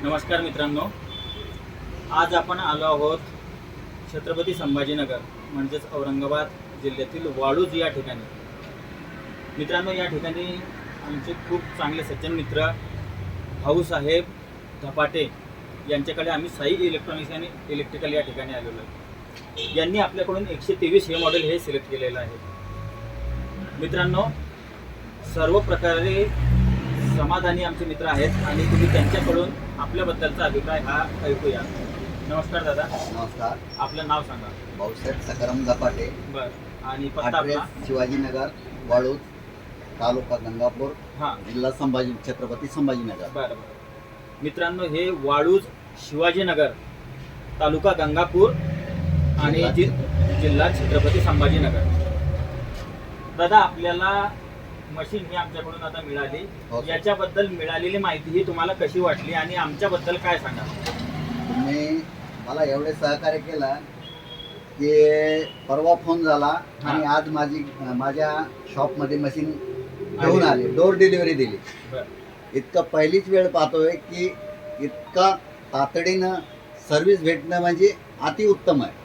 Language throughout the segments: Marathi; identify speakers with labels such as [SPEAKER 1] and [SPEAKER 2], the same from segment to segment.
[SPEAKER 1] नमस्कार मित्रांनो, आज आपण आलो आहोत छत्रपती संभाजीनगर म्हणजेच औरंगाबाद जिल्ह्यातील वाळूज या ठिकाणी. मित्रांनो, या ठिकाणी आमचे खूप चांगले सज्जन मित्र भाऊसाहेब धपाटे यांच्याकडे आम्ही साई इलेक्ट्रॉनिक्स आणि इलेक्ट्रिकल या ठिकाणी आलेलो आहे. यांनी आपल्याकडून 123 हे मॉडेल हे सिलेक्ट केलेलं आहे. मित्रांनो, सर्व प्रकारे समाधानी आमचे मित्र आहेत आणि तुम्ही त्यांच्याकडून आपल्याबद्दलचा अभिप्राय हा ऐकूया. नमस्कार दादा.
[SPEAKER 2] नमस्कार.
[SPEAKER 1] आपलं नाव सांगा.
[SPEAKER 2] भाऊसाहेब सकाराम धपाटे.
[SPEAKER 1] बरं. आणि पत्ता आपला?
[SPEAKER 2] शिवाजीनगर, वाळूज, तालुका गंगापूर,
[SPEAKER 1] हां,
[SPEAKER 2] जिल्हा छत्रपती संभाजीनगर.
[SPEAKER 1] बरं बरं. मित्रांनो, हे वाळूज, शिवाजीनगर, तालुका गंगापूर आणि जिल्हा छत्रपती संभाजीनगर. दादा, आपल्याला मशीन ही आमच्याकडून आता मिळाली.
[SPEAKER 2] हो.
[SPEAKER 1] याच्याबद्दल मिळालेली माहिती ही तुम्हाला कशी वाटली आणि आमच्याबद्दल काय सांगा?
[SPEAKER 2] तुम्ही मला एवढे सहकार्य केलं की परवा फोन झाला आणि आज माझ्या शॉपमध्ये मशीन घेऊन आले, डोर डिलिव्हरी दिली.
[SPEAKER 1] बरं.
[SPEAKER 2] इतकं पहिलीच वेळ पाहतोय की इतका तातडीनं सर्व्हिस भेटणं म्हणजे अतिउत्तम आहे.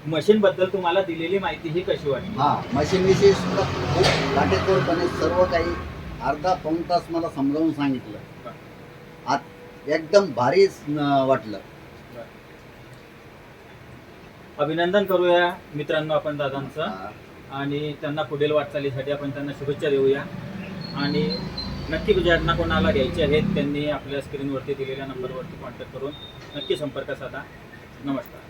[SPEAKER 1] मशीन बद्दल तुम्हाला दिलेली माहिती ही कशी वाटली?
[SPEAKER 2] मशीनविषयी सुद्धा खूप काटेकोरपणे सर्व काही अर्धा पाऊण तास मला समजावून सांगितलं. एकदम भारी वाटलं.
[SPEAKER 1] अभिनंदन करूया मित्रांनो आपण दादांचं आणि त्यांना पुढील वाटचालीसाठी आपण त्यांना शुभेच्छा देऊया. आणि नक्की ज्यांना कोणाला घ्यायचे आहेत त्यांनी आपल्या स्क्रीनवरती दिलेल्या नंबरवरती कॉन्टॅक्ट करून नक्की संपर्क साधा. नमस्कार.